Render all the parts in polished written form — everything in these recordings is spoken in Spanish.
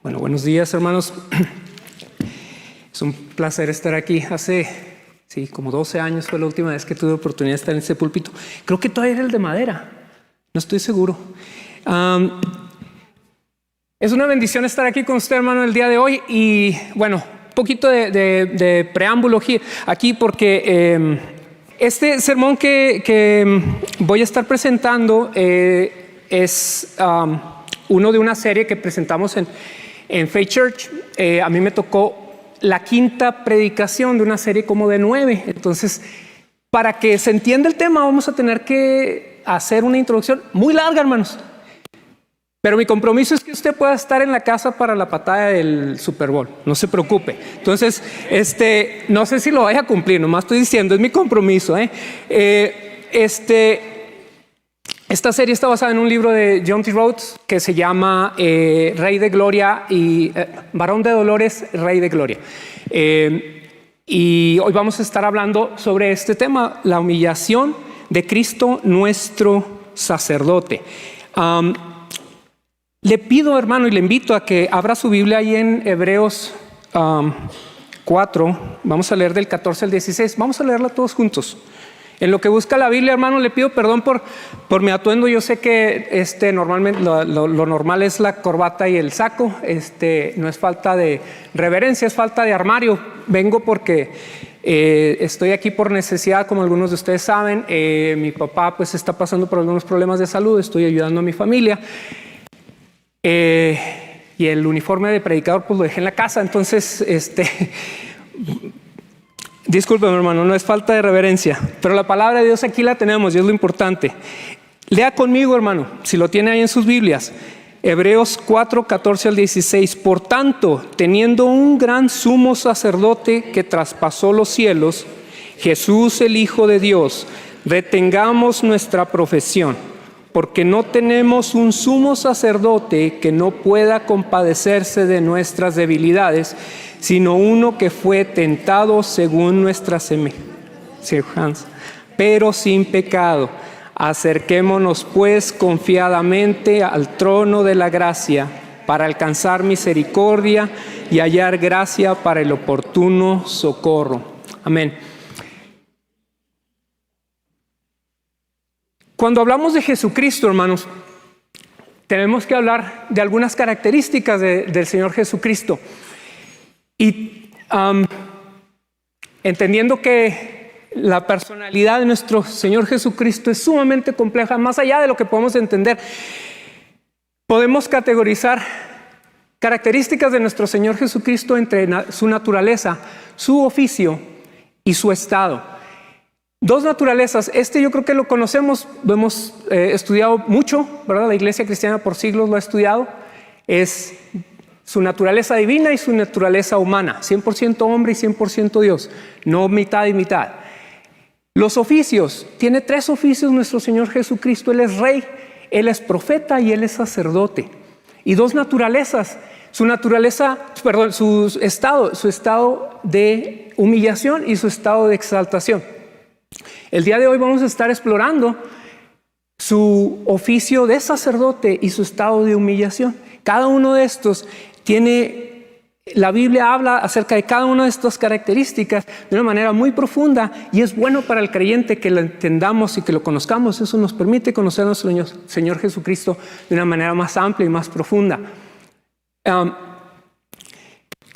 Bueno, buenos días, hermanos. Es un placer estar aquí. Hace, como 12 años fue la última vez que tuve oportunidad de estar en este púlpito. Creo que todavía era el de madera. No estoy seguro. Es una bendición estar aquí con usted, hermano, el día de hoy. Y bueno, un poquito de preámbulo aquí porque este sermón que voy a estar presentando es uno de una serie que presentamos en Faith Church. A mí me tocó la quinta predicación de una serie como de 9. Entonces, para que se entienda el tema, vamos a tener que hacer una introducción muy larga, hermanos. Pero mi compromiso es que usted pueda estar en la casa para la patada del Super Bowl. No se preocupe. Entonces, no sé si lo vaya a cumplir, nomás estoy diciendo, es mi compromiso. Esta serie está basada en un libro de John T. Rhodes que se llama Rey de Gloria y Varón de Dolores, Rey de Gloria. Y hoy vamos a estar hablando sobre este tema, la humillación de Cristo nuestro sacerdote. Le pido, hermano, y le invito a que abra su Biblia ahí en Hebreos 4. Vamos a leer del 14 al 16. Vamos a leerla todos juntos. En lo que busca la Biblia, hermano, le pido perdón por mi atuendo. Yo sé que normalmente lo normal es la corbata y el saco. No es falta de reverencia, es falta de armario. Vengo porque estoy aquí por necesidad, como algunos de ustedes saben. Mi papá pues está pasando por algunos problemas de salud. Estoy ayudando a mi familia. Y el uniforme de predicador pues lo dejé en la casa. Entonces, discúlpeme, hermano, no es falta de reverencia, pero la palabra de Dios aquí la tenemos y es lo importante. Lea conmigo, hermano, si lo tiene ahí en sus Biblias, Hebreos 4, 14 al 16. Por tanto, teniendo un gran sumo sacerdote que traspasó los cielos, Jesús el Hijo de Dios, retengamos nuestra profesión, porque no tenemos un sumo sacerdote que no pueda compadecerse de nuestras debilidades, sino uno que fue tentado según nuestra semejanza, pero sin pecado. Acerquémonos pues confiadamente al trono de la gracia para alcanzar misericordia y hallar gracia para el oportuno socorro. Amén. Cuando hablamos de Jesucristo, hermanos, tenemos que hablar de algunas características del Señor Jesucristo. Y entendiendo que la personalidad de nuestro Señor Jesucristo es sumamente compleja, más allá de lo que podemos entender, podemos categorizar características de nuestro Señor Jesucristo entre su naturaleza, su oficio y su estado. Dos naturalezas. Yo creo que lo conocemos, lo hemos estudiado mucho, ¿verdad? La Iglesia Cristiana por siglos lo ha estudiado. Es su naturaleza divina y su naturaleza humana, 100% hombre y 100% Dios, no mitad y mitad. Los oficios, tiene 3 oficios nuestro Señor Jesucristo. Él es rey, Él es profeta y Él es sacerdote. Y 2 naturalezas, su estado de humillación y su estado de exaltación. El día de hoy vamos a estar explorando su oficio de sacerdote y su estado de humillación. Cada uno de estos la Biblia habla acerca de cada una de estas características de una manera muy profunda, y es bueno para el creyente que lo entendamos y que lo conozcamos. Eso nos permite conocer a nuestro Señor Jesucristo de una manera más amplia y más profunda.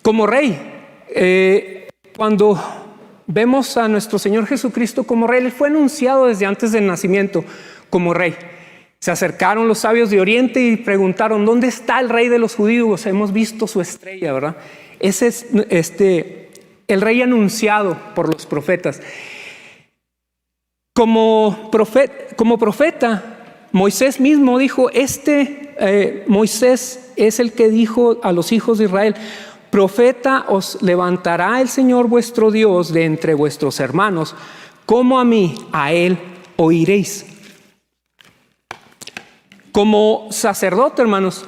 Como rey, cuando vemos a nuestro Señor Jesucristo como rey, Él fue anunciado desde antes del nacimiento como rey. Se acercaron los sabios de Oriente y preguntaron: ¿dónde está el rey de los judíos? Hemos visto su estrella, ¿verdad? Ese es el rey anunciado por los profetas. Como profeta, Moisés mismo dijo, Moisés es el que dijo a los hijos de Israel: profeta os levantará el Señor vuestro Dios de entre vuestros hermanos, como a mí, a Él oiréis. Como sacerdote, hermanos,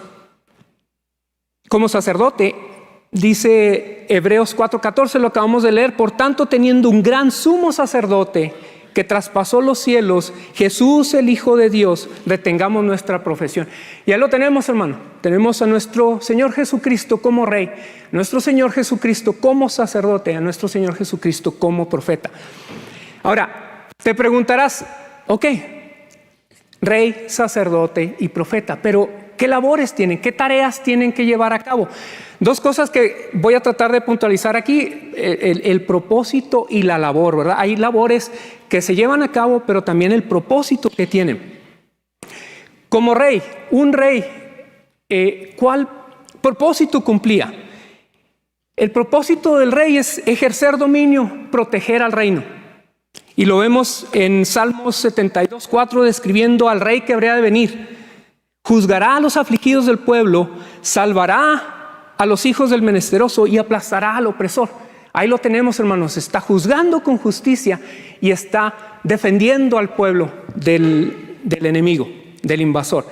dice Hebreos 4:14, lo acabamos de leer. Por tanto, teniendo un gran sumo sacerdote que traspasó los cielos, Jesús el Hijo de Dios, retengamos nuestra profesión. Ya lo tenemos, hermano. Tenemos a nuestro Señor Jesucristo como Rey, nuestro Señor Jesucristo como sacerdote, a nuestro Señor Jesucristo como profeta. Ahora, te preguntarás, ok, Rey, sacerdote y profeta, pero ¿qué labores tienen? ¿Qué tareas tienen que llevar a cabo? Dos cosas que voy a tratar de puntualizar aquí, el propósito y la labor, ¿verdad? Hay labores que se llevan a cabo, pero también el propósito que tienen. Como rey, un rey, ¿cuál propósito cumplía? El propósito del rey es ejercer dominio, proteger al reino. Y lo vemos en Salmos 72:4, describiendo al rey que habría de venir. Juzgará a los afligidos del pueblo, salvará a los hijos del menesteroso y aplastará al opresor. Ahí lo tenemos, hermanos. Está juzgando con justicia y está defendiendo al pueblo del enemigo, del invasor.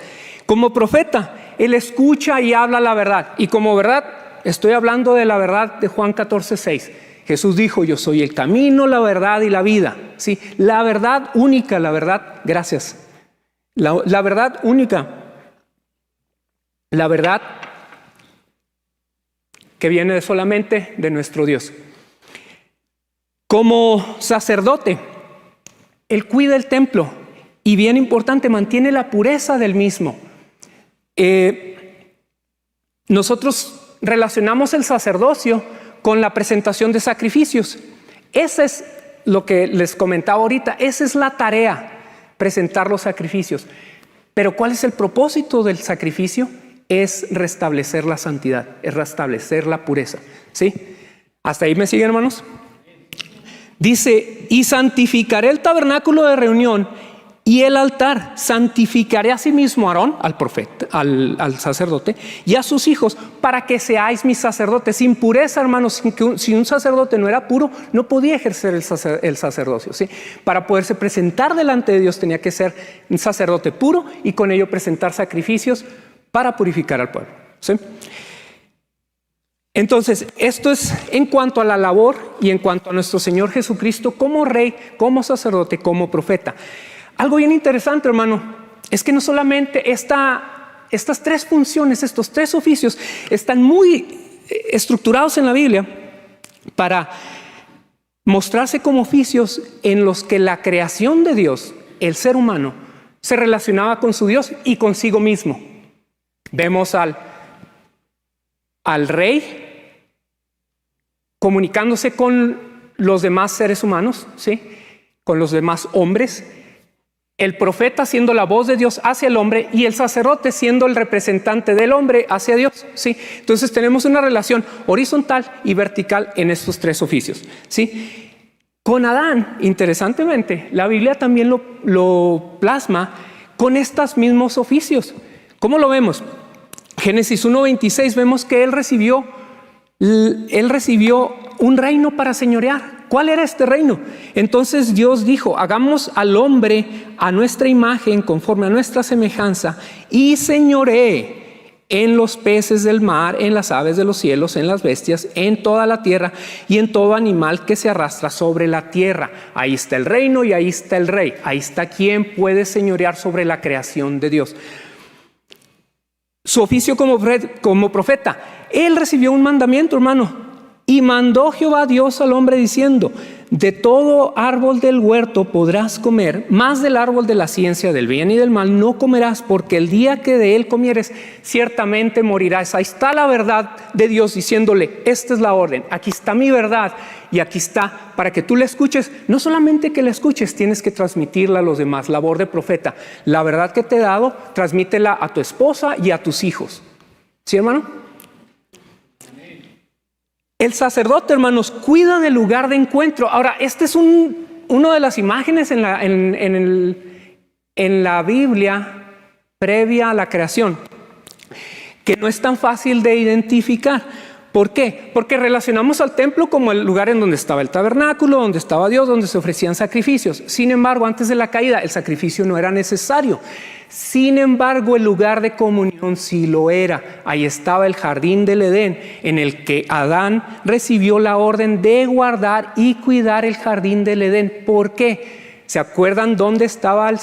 Como profeta, él escucha y habla la verdad. Y como verdad, estoy hablando de la verdad de Juan 14:6. Jesús dijo: yo soy el camino, la verdad y la vida. Sí, la verdad única, la verdad, gracias. La verdad única. La verdad que viene solamente de nuestro Dios. Como sacerdote, él cuida el templo y, bien importante, mantiene la pureza del mismo. Nosotros relacionamos el sacerdocio con la presentación de sacrificios. Ese es lo que les comentaba ahorita. Esa es la tarea, presentar los sacrificios. Pero ¿cuál es el propósito del sacrificio? Es restablecer la santidad, es restablecer la pureza. ¿Sí? ¿Hasta ahí me siguen, hermanos? Dice: y santificaré el tabernáculo de reunión y el altar. Santificaré a sí mismo a Aarón, al profeta, al sacerdote, y a sus hijos, para que seáis mis sacerdotes. Sin pureza, hermanos, si un sacerdote no era puro, no podía ejercer el sacerdocio. ¿Sí? Para poderse presentar delante de Dios tenía que ser un sacerdote puro y con ello presentar sacrificios para purificar al pueblo. ¿Sí? Entonces, esto es en cuanto a la labor y en cuanto a nuestro Señor Jesucristo como Rey, como sacerdote, como profeta. Algo bien interesante, hermano, es que no solamente estas tres funciones, estos tres oficios, están muy estructurados en la Biblia para mostrarse como oficios en los que la creación de Dios, el ser humano, se relacionaba con su Dios y consigo mismo. Vemos al rey comunicándose con los demás seres humanos, ¿sí? Con los demás hombres, el profeta siendo la voz de Dios hacia el hombre y el sacerdote siendo el representante del hombre hacia Dios, ¿sí? Entonces tenemos una relación horizontal y vertical en estos tres oficios, ¿sí? Con Adán, interesantemente, la Biblia también lo plasma con estos mismos oficios. ¿Cómo lo vemos? Génesis 1:26 vemos que él recibió un reino para señorear. ¿Cuál era este reino? Entonces Dios dijo: hagamos al hombre a nuestra imagen, conforme a nuestra semejanza, y señoree en los peces del mar, en las aves de los cielos, en las bestias, en toda la tierra y en todo animal que se arrastra sobre la tierra. Ahí está el reino y ahí está el rey. Ahí está quien puede señorear sobre la creación de Dios. Su oficio como profeta, él recibió un mandamiento, hermano. Y mandó Jehová Dios al hombre diciendo: de todo árbol del huerto podrás comer, mas del árbol de la ciencia del bien y del mal no comerás, porque el día que de él comieres ciertamente morirás. Ahí está la verdad de Dios diciéndole: esta es la orden, aquí está mi verdad y aquí está para que tú la escuches. No solamente que la escuches, tienes que transmitirla a los demás. Labor de profeta: la verdad que te he dado, transmítela a tu esposa y a tus hijos. ¿Sí, hermano? El sacerdote, hermanos, cuida del lugar de encuentro. Ahora, este es una de las imágenes en la Biblia previa a la creación, que no es tan fácil de identificar. ¿Por qué? Porque relacionamos al templo como el lugar en donde estaba el tabernáculo, donde estaba Dios, donde se ofrecían sacrificios. Sin embargo, antes de la caída, el sacrificio no era necesario. Sin embargo, el lugar de comunión sí lo era. Ahí estaba el jardín del Edén, en el que Adán recibió la orden de guardar y cuidar el jardín del Edén. ¿Por qué? ¿Se acuerdan dónde estaba el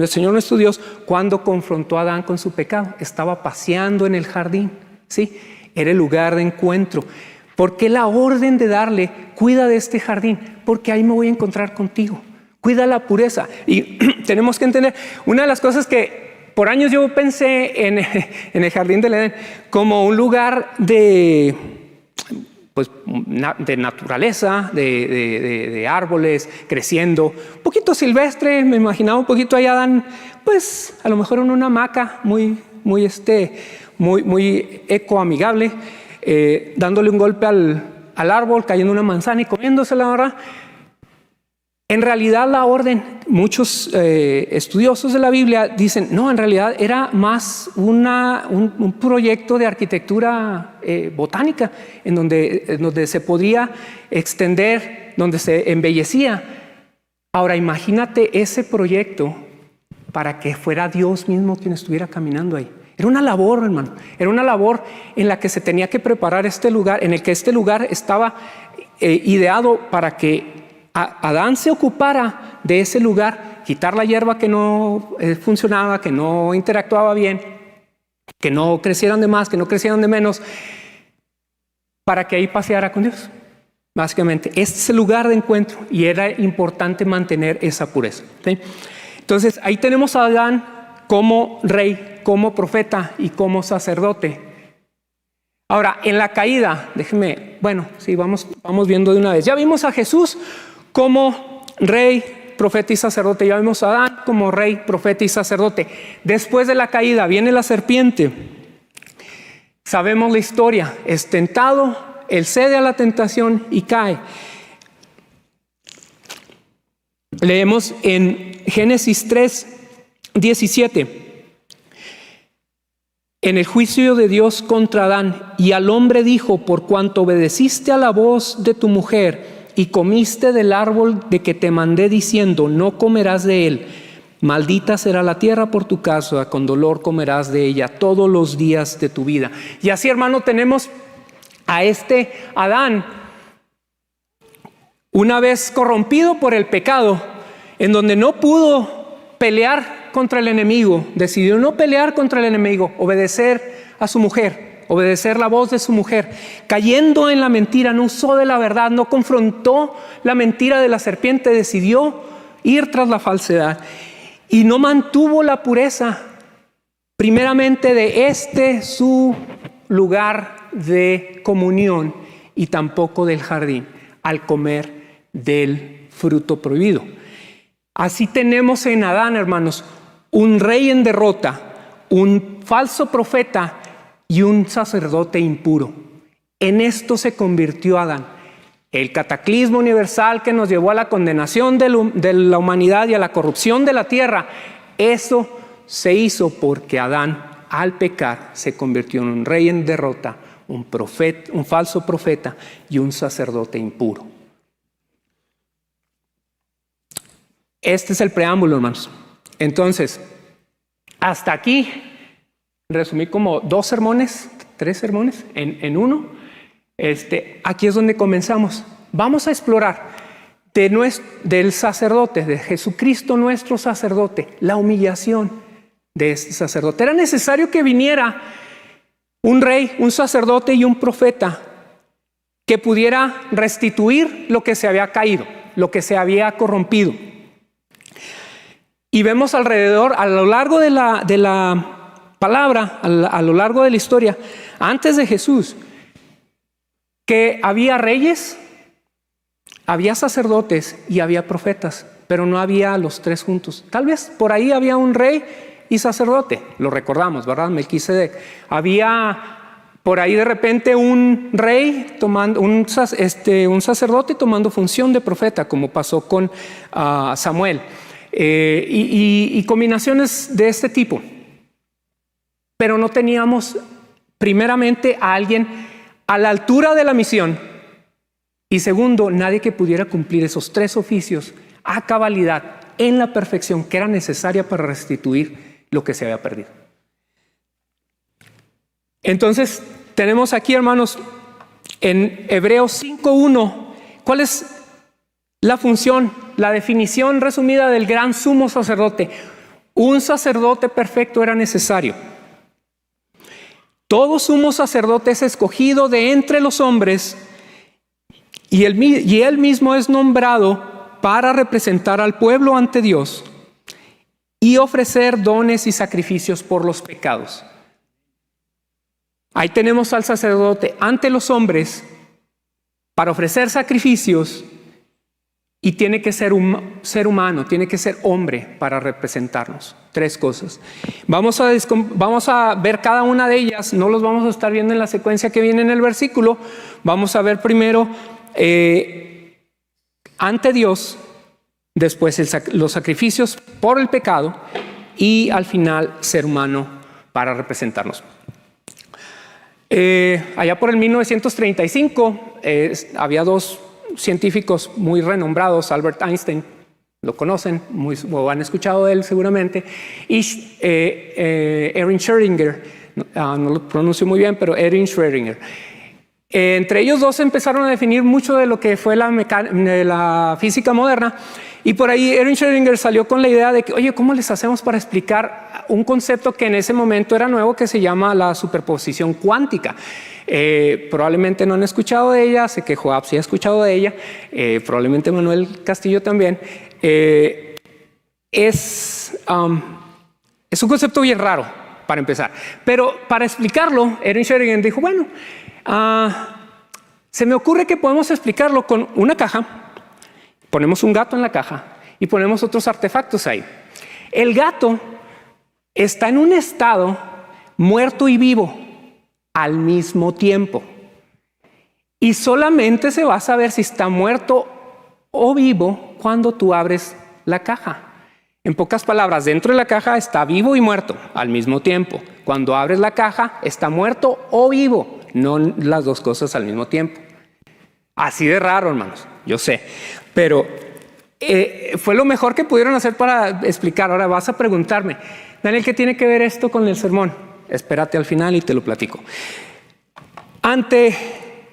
Señor nuestro Dios cuando confrontó a Adán con su pecado? Estaba paseando en el jardín, ¿sí? Era el lugar de encuentro. ¿Por qué la orden de darle, cuida de este jardín? Porque ahí me voy a encontrar contigo. Cuida la pureza. Y tenemos que entender, una de las cosas que por años yo pensé en el jardín del Edén como un lugar de naturaleza, de árboles creciendo, un poquito silvestre. Me imaginaba un poquito allá Adán, pues a lo mejor en una hamaca muy ecoamigable, dándole un golpe al árbol, cayendo una manzana y comiéndosela, ¿verdad? En realidad la orden, muchos estudiosos de la Biblia dicen, no, en realidad era más un proyecto de arquitectura botánica, en donde se podría extender, donde se embellecía. Ahora imagínate ese proyecto para que fuera Dios mismo quien estuviera caminando ahí. Era una labor, hermano, era una labor en la que se tenía que preparar este lugar, en el que este lugar estaba ideado para que Adán se ocupara de ese lugar, quitar la hierba que no funcionaba, que no interactuaba bien, que no crecieran de más, que no crecieran de menos, para que ahí paseara con Dios. Básicamente, este es el lugar de encuentro y era importante mantener esa pureza, ¿sí? Entonces, ahí tenemos a Adán como rey, como profeta y como sacerdote. Ahora, en la caída, vamos viendo de una vez. Ya vimos a Jesús como rey, profeta y sacerdote. Ya vimos a Adán como rey, profeta y sacerdote. Después de la caída viene la serpiente. Sabemos la historia. Es tentado, él cede a la tentación y cae. Leemos en Génesis 3:17. En el juicio de Dios contra Adán, y al hombre dijo: por cuanto obedeciste a la voz de tu mujer y comiste del árbol de que te mandé diciendo, no comerás de él, maldita será la tierra por tu causa, con dolor comerás de ella todos los días de tu vida. Y así, hermano, tenemos a este Adán, una vez corrompido por el pecado, en donde no pudo pelear contra el enemigo, decidió no pelear contra el enemigo, obedecer a su mujer, obedecer la voz de su mujer, cayendo en la mentira, no usó de la verdad, no confrontó la mentira de la serpiente, decidió ir tras la falsedad y no mantuvo la pureza, primeramente de su lugar de comunión y tampoco del jardín, al comer del fruto prohibido. Así tenemos en Adán, hermanos, un rey en derrota, un falso profeta y un sacerdote impuro. En esto se convirtió Adán. El cataclismo universal que nos llevó a la condenación de la humanidad y a la corrupción de la tierra, eso se hizo porque Adán, al pecar, se convirtió en un rey en derrota, un falso profeta y un sacerdote impuro. Este es el preámbulo, hermanos. Entonces, hasta aquí resumí como 3 sermones en uno. Aquí es donde comenzamos. Vamos a explorar del sacerdote, de Jesucristo nuestro sacerdote, la humillación de este sacerdote. Era necesario que viniera un rey, un sacerdote y un profeta que pudiera restituir lo que se había caído, lo que se había corrompido. Y vemos alrededor, a lo largo de la palabra, a lo largo de la historia, antes de Jesús, que había reyes, había sacerdotes y había profetas, pero no había los 3 juntos. Tal vez por ahí había un rey y sacerdote, lo recordamos, ¿verdad? Melquisedec. Había por ahí de repente un rey tomando un sacerdote tomando función de profeta, como pasó con Samuel. Y combinaciones de este tipo, pero no teníamos primeramente a alguien a la altura de la misión y segundo, nadie que pudiera cumplir esos 3 oficios a cabalidad, en la perfección que era necesaria para restituir lo que se había perdido. Entonces tenemos aquí, hermanos, en Hebreos 5:1, ¿cuál es la función, la definición resumida del gran sumo sacerdote. Un sacerdote perfecto era necesario. Todo sumo sacerdote es escogido de entre los hombres y él mismo es nombrado para representar al pueblo ante Dios y ofrecer dones y sacrificios por los pecados. Ahí tenemos al sacerdote ante los hombres para ofrecer sacrificios y tiene que ser humano, tiene que ser hombre para representarnos. 3 cosas. Vamos a ver cada una de ellas, no los vamos a estar viendo en la secuencia que viene en el versículo. Vamos a ver primero ante Dios, después los sacrificios por el pecado y al final ser humano para representarnos. Allá por el 1935 había 2 científicos muy renombrados, Albert Einstein, lo conocen, o han escuchado de él seguramente, y Erwin Schrödinger, no lo pronuncio muy bien, pero Erwin Schrödinger. Entre ellos 2 empezaron a definir mucho de lo que fue la física moderna, y por ahí Erwin Schrödinger salió con la idea de que, oye, ¿cómo les hacemos para explicar un concepto que en ese momento era nuevo, que se llama la superposición cuántica? Probablemente no han escuchado de ella, sé que Joab sí ha escuchado de ella, probablemente Manuel Castillo también. Es un concepto bien raro para empezar, pero para explicarlo, Erwin Schrödinger dijo, bueno, se me ocurre que podemos explicarlo con una caja, ponemos un gato en la caja y ponemos otros artefactos ahí. El gato está en un estado muerto y vivo al mismo tiempo. Y solamente se va a saber si está muerto o vivo cuando tú abres la caja. En pocas palabras, dentro de la caja está vivo y muerto al mismo tiempo. Cuando abres la caja está muerto o vivo, no las 2 cosas al mismo tiempo. Así de raro, hermanos, yo sé. Pero fue lo mejor que pudieron hacer para explicar. Ahora vas a preguntarme, Daniel, ¿qué tiene que ver esto con el sermón? Espérate al final y te lo platico. Ante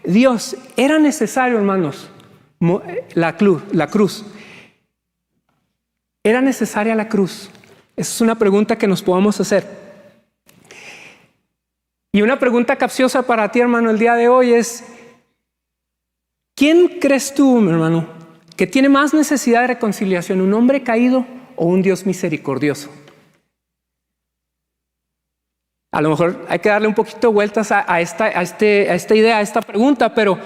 Dios era necesario, hermanos, la cruz. ¿Era necesaria la cruz? Esa es una pregunta que nos podemos hacer. Y una pregunta capciosa para ti, hermano, el día de hoy es, ¿quién crees tú, mi hermano, que tiene más necesidad de reconciliación, un hombre caído o un Dios misericordioso? A lo mejor hay que darle un poquito de vueltas a esta idea, a esta pregunta, pero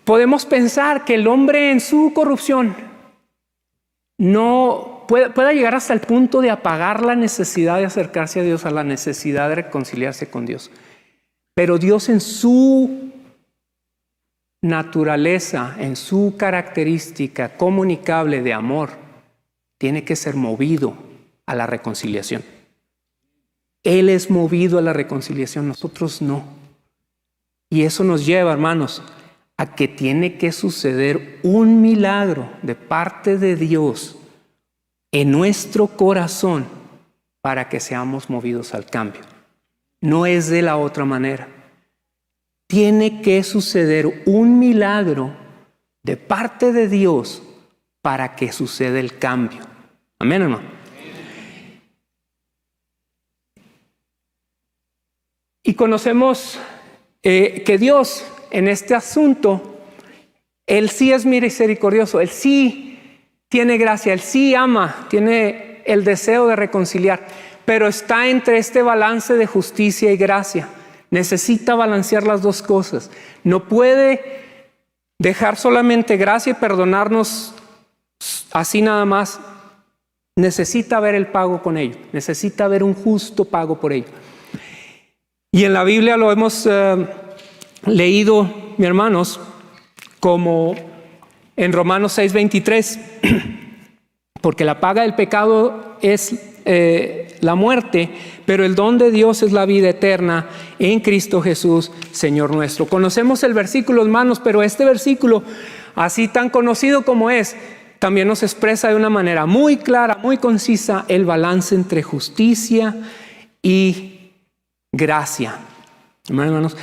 podemos pensar que el hombre en su corrupción no pueda llegar hasta el punto de apagar la necesidad de acercarse a Dios, a la necesidad de reconciliarse con Dios. Pero Dios en su naturaleza, en su característica comunicable de amor, tiene que ser movido a la reconciliación. Él es movido a la reconciliación, nosotros no. Y eso nos lleva, hermanos, a que tiene que suceder un milagro de parte de Dios en nuestro corazón para que seamos movidos al cambio. No es de la otra manera. Tiene que suceder un milagro de parte de Dios para que suceda el cambio. Amén, hermano. Y conocemos que Dios en este asunto, Él sí es misericordioso, Él sí tiene gracia, Él sí ama, tiene el deseo de reconciliar, pero está entre este balance de justicia y gracia. Necesita balancear las 2 cosas. No puede dejar solamente gracia y perdonarnos así nada más. Necesita ver el pago con ello, necesita ver un justo pago por ello. Y en la Biblia lo hemos leído, mis hermanos, como en Romanos 6:23, porque la paga del pecado es la muerte, pero el don de Dios es la vida eterna en Cristo Jesús, Señor nuestro. Conocemos el versículo, hermanos, pero este versículo, así tan conocido como es, también nos expresa de una manera muy clara, muy concisa, el balance entre justicia y gracia. Hermanos,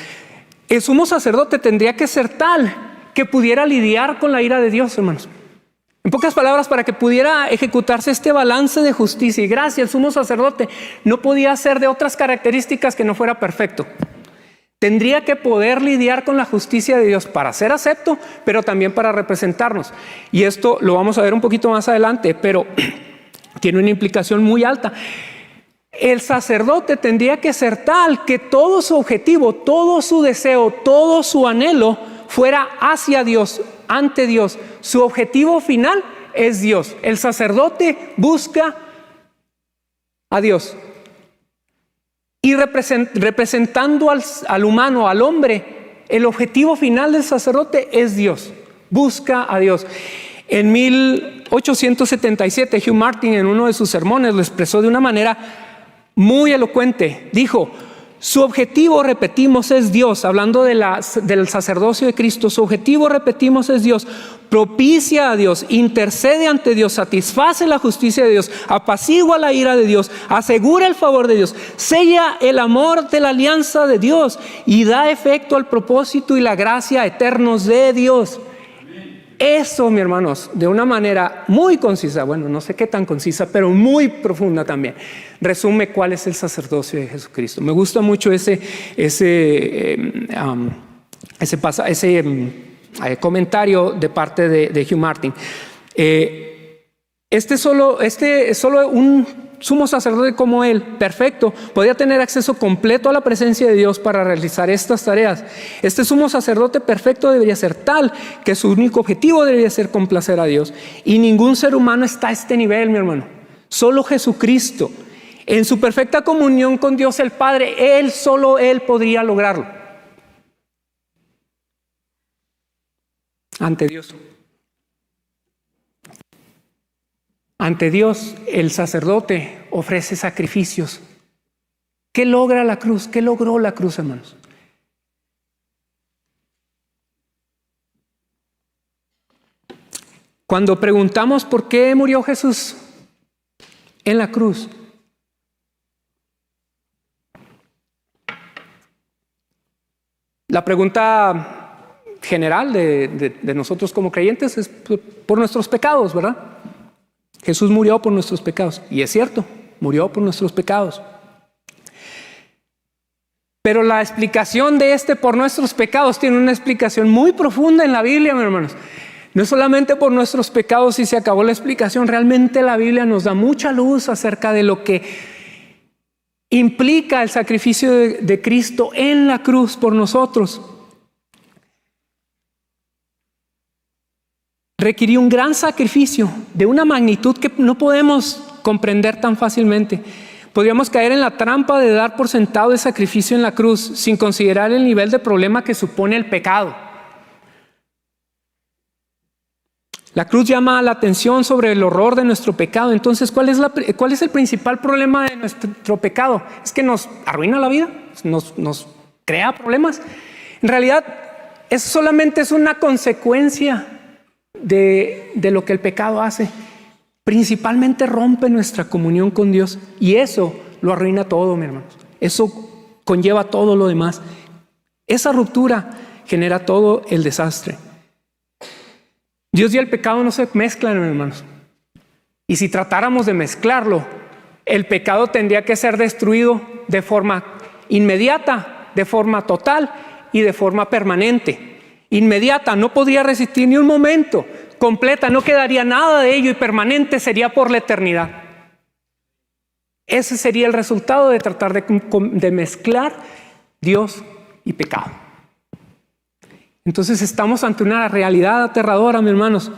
el sumo sacerdote tendría que ser tal que pudiera lidiar con la ira de Dios, hermanos. En pocas palabras, para que pudiera ejecutarse este balance de justicia y gracia, el sumo sacerdote no podía ser de otras características que no fuera perfecto. Tendría que poder lidiar con la justicia de Dios para ser acepto, pero también para representarnos. Y esto lo vamos a ver un poquito más adelante, pero tiene una implicación muy alta. El sacerdote tendría que ser tal que todo su objetivo, todo su deseo, todo su anhelo fuera hacia Dios, ante Dios. Su objetivo final es Dios. El sacerdote busca a Dios. Y representando al humano, al hombre, el objetivo final del sacerdote es Dios. Busca a Dios. En 1877, Hugh Martin, en uno de sus sermones, lo expresó de una manera muy elocuente. Dijo: su objetivo, repetimos, es Dios. Hablando del sacerdocio de Cristo, su objetivo, repetimos, es Dios. Propicia a Dios, intercede ante Dios, satisface la justicia de Dios, apacigua la ira de Dios, asegura el favor de Dios, sella el amor de la alianza de Dios y da efecto al propósito y la gracia eternos de Dios. Eso, mis hermanos, de una manera muy concisa, bueno, no sé qué tan concisa, pero muy profunda también, resume cuál es el sacerdocio de Jesucristo. Me gusta mucho ese comentario de parte de Hugh Martin. Solo un sumo sacerdote como él, perfecto, podía tener acceso completo a la presencia de Dios para realizar estas tareas. Este sumo sacerdote perfecto debería ser tal que su único objetivo debería ser complacer a Dios. Y ningún ser humano está a este nivel, mi hermano. Solo Jesucristo, en su perfecta comunión con Dios el Padre, solo Él podría lograrlo. Ante Dios. Ante Dios, el sacerdote ofrece sacrificios. ¿Qué logra la cruz? ¿Qué logró la cruz, hermanos? Cuando preguntamos por qué murió Jesús en la cruz, la pregunta general de nosotros como creyentes es por nuestros pecados, ¿verdad? Jesús murió por nuestros pecados. Y es cierto, murió por nuestros pecados. Pero la explicación de por nuestros pecados tiene una explicación muy profunda en la Biblia, mis hermanos. No solamente por nuestros pecados y se acabó la explicación. Realmente la Biblia nos da mucha luz acerca de lo que implica el sacrificio de Cristo en la cruz por nosotros. Requirió un gran sacrificio de una magnitud que no podemos comprender tan fácilmente. Podríamos caer en la trampa de dar por sentado el sacrificio en la cruz sin considerar el nivel de problema que supone el pecado. La cruz llama la atención sobre el horror de nuestro pecado. Entonces, ¿cuál es el principal problema de nuestro pecado? Es que nos arruina la vida, nos crea problemas. En realidad, eso solamente es una consecuencia de lo que el pecado hace. Principalmente rompe nuestra comunión con Dios y eso lo arruina todo, mi hermanos. Eso conlleva todo lo demás. Esa ruptura genera todo el desastre. Dios y el pecado no se mezclan, hermanos. Y si tratáramos de mezclarlo, el pecado tendría que ser destruido de forma inmediata, de forma total y de forma permanente. Inmediata, no podría resistir ni un momento. Completa, no quedaría nada de ello, y permanente sería por la eternidad. Ese sería el resultado de tratar de mezclar Dios y pecado. Entonces estamos ante una realidad aterradora, mis hermanos,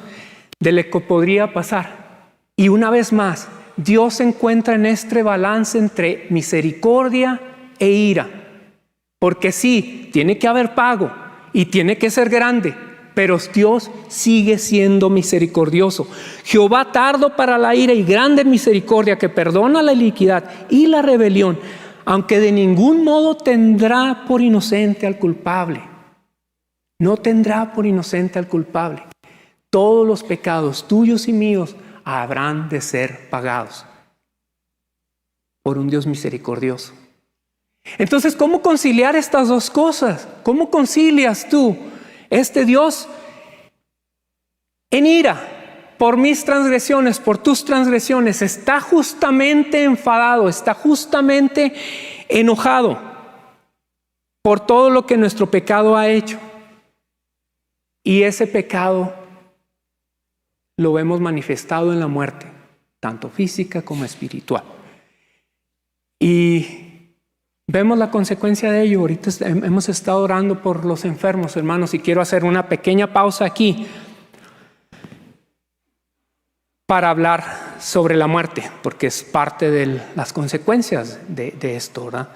de lo que podría pasar. Y una vez más, Dios se encuentra en este balance entre misericordia e ira. Porque sí, tiene que haber pago y tiene que ser grande, pero Dios sigue siendo misericordioso. Jehová tardo para la ira y grande en misericordia, que perdona la iniquidad y la rebelión, aunque de ningún modo tendrá por inocente al culpable. No tendrá por inocente al culpable. Todos los pecados tuyos y míos habrán de ser pagados por un Dios misericordioso. Entonces, ¿cómo conciliar estas dos cosas? ¿Cómo concilias tú Este Dios en ira por mis transgresiones, por tus transgresiones, está justamente enfadado, está justamente enojado por todo lo que nuestro pecado ha hecho. Y ese pecado lo vemos manifestado en la muerte, tanto física como espiritual. Y vemos la consecuencia de ello. Ahorita hemos estado orando por los enfermos, hermanos, y quiero hacer una pequeña pausa aquí para hablar sobre la muerte, porque es parte de las consecuencias de esto, ¿verdad?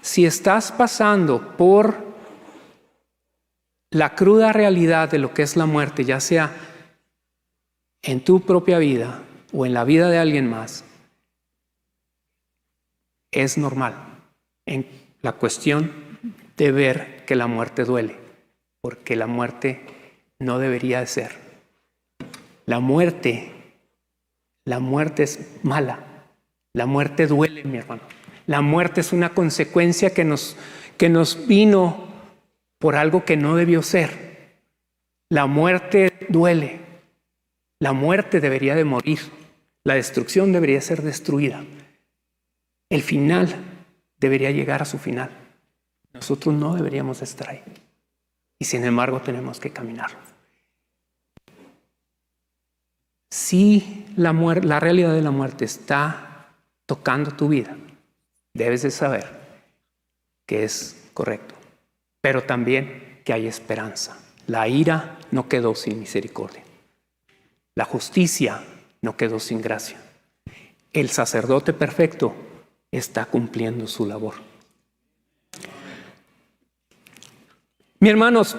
Si estás pasando por la cruda realidad de lo que es la muerte, ya sea en tu propia vida o en la vida de alguien más, es normal en la cuestión de ver que la muerte duele, porque la muerte no debería de ser. La muerte es mala. La muerte duele, mi hermano. La muerte es una consecuencia que nos vino por algo que no debió ser. La muerte duele. La muerte debería de morir. La destrucción debería ser destruida. El final debería llegar a su final. Nosotros no deberíamos estar ahí. Y sin embargo tenemos que caminar. Si la realidad de la muerte está tocando tu vida, debes de saber que es correcto, pero también que hay esperanza. La ira no quedó sin misericordia. La justicia no quedó sin gracia. El sacerdote perfecto está cumpliendo su labor. Mis hermanos,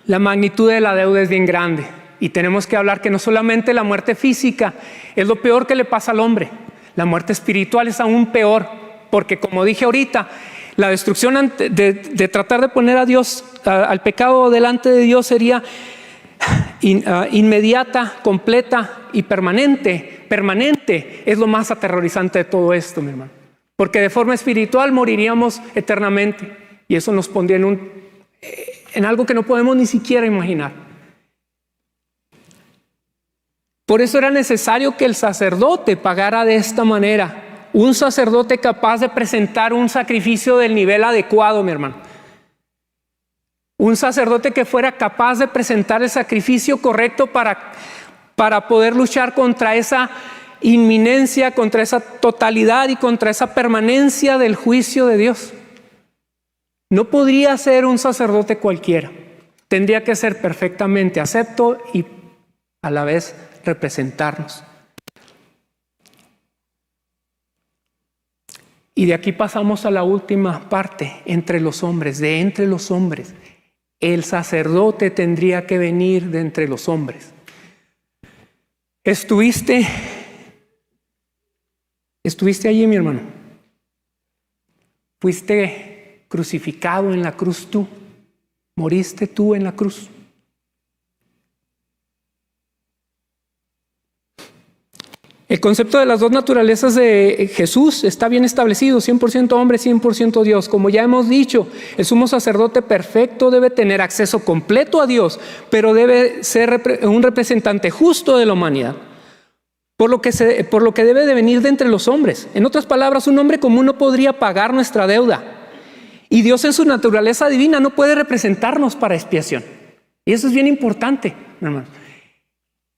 la magnitud de la deuda es bien grande. Y tenemos que hablar que no solamente la muerte física es lo peor que le pasa al hombre. La muerte espiritual es aún peor, porque como dije ahorita, la destrucción de tratar de poner a Dios, al pecado delante de Dios sería inmediata, completa y permanente. Permanente es lo más aterrorizante de todo esto, mi hermano. Porque de forma espiritual moriríamos eternamente. Y eso nos pondría en algo que no podemos ni siquiera imaginar. Por eso era necesario que el sacerdote pagara de esta manera. Un sacerdote capaz de presentar un sacrificio del nivel adecuado, mi hermano. Un sacerdote que fuera capaz de presentar el sacrificio correcto para poder luchar contra esa inminencia, contra esa totalidad y contra esa permanencia del juicio de Dios. No podría ser un sacerdote cualquiera. Tendría que ser perfectamente acepto y a la vez representarnos. Y de aquí pasamos a la última parte, entre los hombres, de entre los hombres. El sacerdote tendría que venir de entre los hombres. ¿Estuviste allí, mi hermano? ¿Fuiste crucificado en la cruz tú? ¿Moriste tú en la cruz? El concepto de las dos naturalezas de Jesús está bien establecido, 100% hombre, 100% Dios. Como ya hemos dicho, el sumo sacerdote perfecto debe tener acceso completo a Dios, pero debe ser un representante justo de la humanidad, por lo que debe de venir de entre los hombres. En otras palabras, un hombre común no podría pagar nuestra deuda, y Dios en su naturaleza divina no puede representarnos para expiación. Y eso es bien importante, hermano.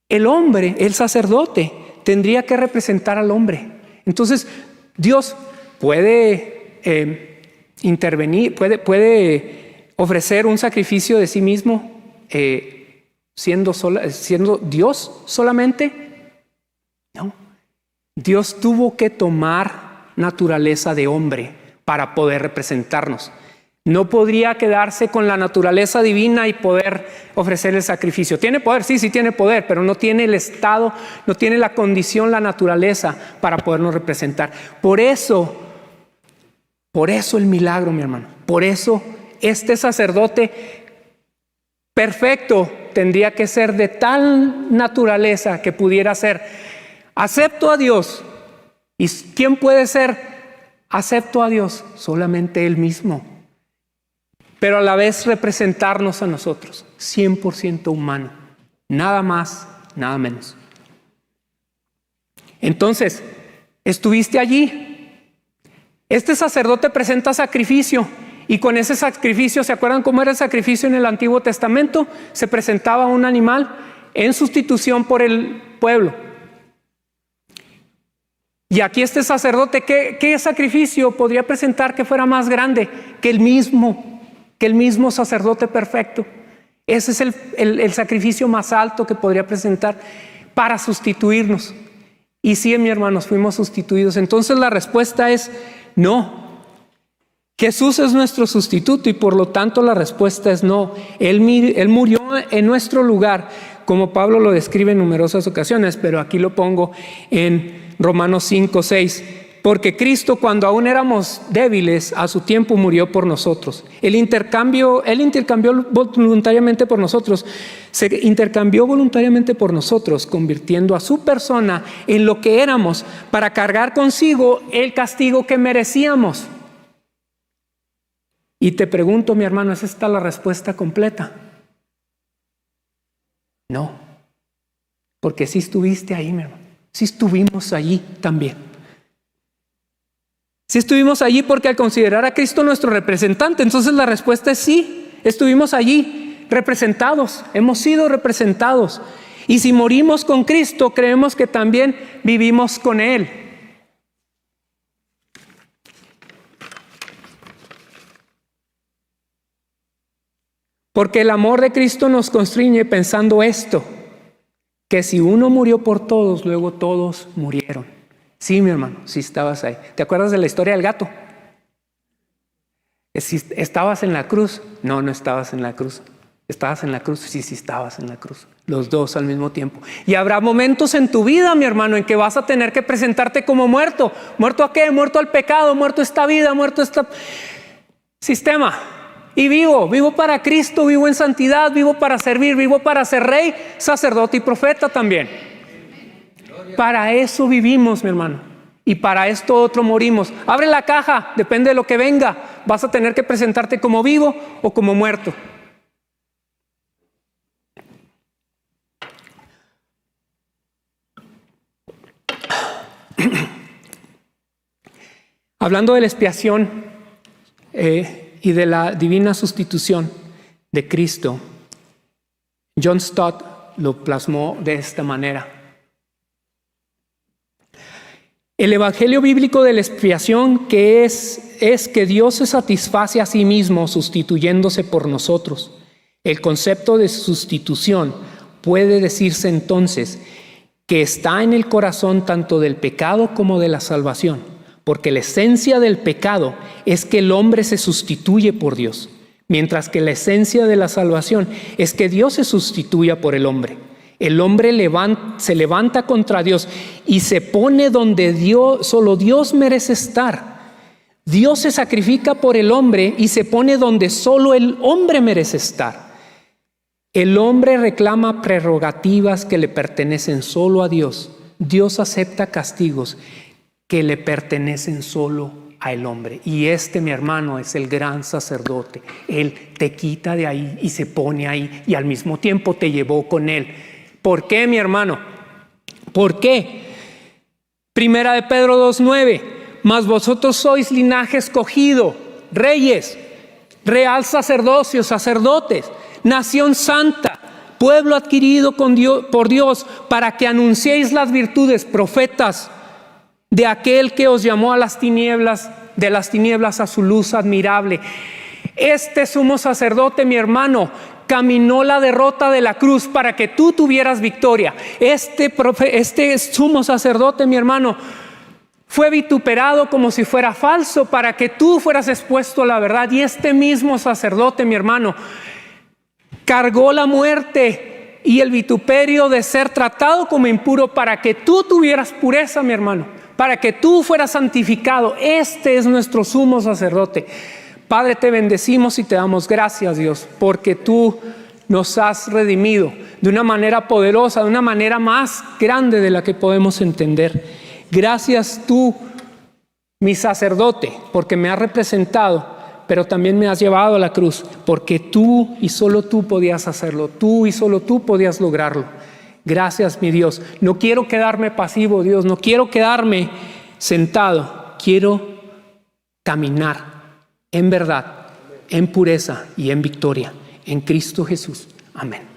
El hombre, el sacerdote, tendría que representar al hombre. Entonces, Dios puede intervenir, puede ofrecer un sacrificio de sí mismo siendo Dios solamente. No. Dios tuvo que tomar naturaleza de hombre para poder representarnos. No podría quedarse con la naturaleza divina y poder ofrecer el sacrificio. ¿Tiene poder? Sí tiene poder, pero no tiene el estado, no tiene la condición, la naturaleza para podernos representar. Por eso el milagro, mi hermano. Por eso este sacerdote perfecto tendría que ser de tal naturaleza que pudiera ser acepto a Dios. ¿Y quién puede ser acepto a Dios? Solamente Él mismo. pero a la vez representarnos a nosotros, 100% humano, nada más, nada menos. Entonces, estuviste allí. Este sacerdote presenta sacrificio, y con ese sacrificio, ¿se acuerdan cómo era el sacrificio en el Antiguo Testamento? Se presentaba un animal en sustitución por el pueblo. Y aquí este sacerdote, ¿qué sacrificio podría presentar que fuera más grande que el mismo sacerdote perfecto? Ese es el sacrificio más alto que podría presentar para sustituirnos. Y sí, mis hermanos, fuimos sustituidos. Entonces la respuesta es no. Jesús es nuestro sustituto y por lo tanto la respuesta es no. Él murió en nuestro lugar, como Pablo lo describe en numerosas ocasiones, pero aquí lo pongo en Romanos 5:6. Porque Cristo, cuando aún éramos débiles, a su tiempo murió por nosotros. Él intercambió voluntariamente por nosotros. Se intercambió voluntariamente por nosotros, convirtiendo a su persona en lo que éramos, para cargar consigo el castigo que merecíamos. Y te pregunto, mi hermano, ¿es esta la respuesta completa? No. Porque sí estuviste ahí, mi hermano. Sí estuvimos allí también. Sí estuvimos allí porque al considerar a Cristo nuestro representante, entonces la respuesta es sí, estuvimos allí representados, hemos sido representados. Y si morimos con Cristo, creemos que también vivimos con Él. Porque el amor de Cristo nos constriñe pensando esto, que si uno murió por todos, luego todos murieron. Sí, mi hermano, sí estabas ahí. ¿Te acuerdas de la historia del gato? Si estabas en la cruz. No, no estabas en la cruz. ¿Estabas en la cruz? Sí, sí estabas en la cruz. Los dos al mismo tiempo. Y habrá momentos en tu vida, mi hermano, en que vas a tener que presentarte como muerto. ¿Muerto a qué? Muerto al pecado, muerto a esta vida, muerto a este sistema. Y vivo para Cristo, vivo en santidad, vivo para servir, vivo para ser rey, sacerdote y profeta también. Para eso vivimos, mi hermano. Y para esto otro morimos. Abre la caja, depende de lo que venga. Vas a tener que presentarte como vivo o como muerto. Hablando de la expiación y de la divina sustitución de Cristo, John Stott lo plasmó de esta manera. El evangelio bíblico de la expiación que es que Dios se satisface a sí mismo sustituyéndose por nosotros. El concepto de sustitución puede decirse entonces que está en el corazón tanto del pecado como de la salvación, porque la esencia del pecado es que el hombre se sustituye por Dios, mientras que la esencia de la salvación es que Dios se sustituya por el hombre. El hombre se levanta contra Dios y se pone donde solo Dios merece estar. Dios se sacrifica por el hombre y se pone donde solo el hombre merece estar. El hombre reclama prerrogativas que le pertenecen solo a Dios. Dios acepta castigos que le pertenecen solo al hombre. Y mi hermano, es el gran sacerdote. Él te quita de ahí y se pone ahí y al mismo tiempo te llevó con él. ¿Por qué, mi hermano? ¿Por qué? Primera de Pedro 2:9. Mas vosotros sois linaje escogido, reyes, real sacerdocio, sacerdotes, nación santa, pueblo adquirido por Dios, para que anunciéis las virtudes, profetas, de aquel que os llamó a las tinieblas, de las tinieblas a su luz admirable. Este sumo sacerdote, mi hermano, caminó la derrota de la cruz para que tú tuvieras victoria. Este sumo sacerdote, mi hermano, fue vituperado como si fuera falso para que tú fueras expuesto a la verdad. Y este mismo sacerdote, mi hermano, cargó la muerte y el vituperio de ser tratado como impuro para que tú tuvieras pureza, mi hermano, para que tú fueras santificado. Este es nuestro sumo sacerdote. Padre, te bendecimos y te damos gracias, Dios, porque tú nos has redimido de una manera poderosa, de una manera más grande de la que podemos entender. Gracias tú, mi sacerdote, porque me has representado pero también me has llevado a la cruz, porque tú y solo tú podías hacerlo, tú y solo tú podías lograrlo. Gracias, mi Dios. No quiero quedarme pasivo, Dios, no quiero quedarme sentado, quiero caminar en verdad, en pureza y en victoria, en Cristo Jesús. Amén.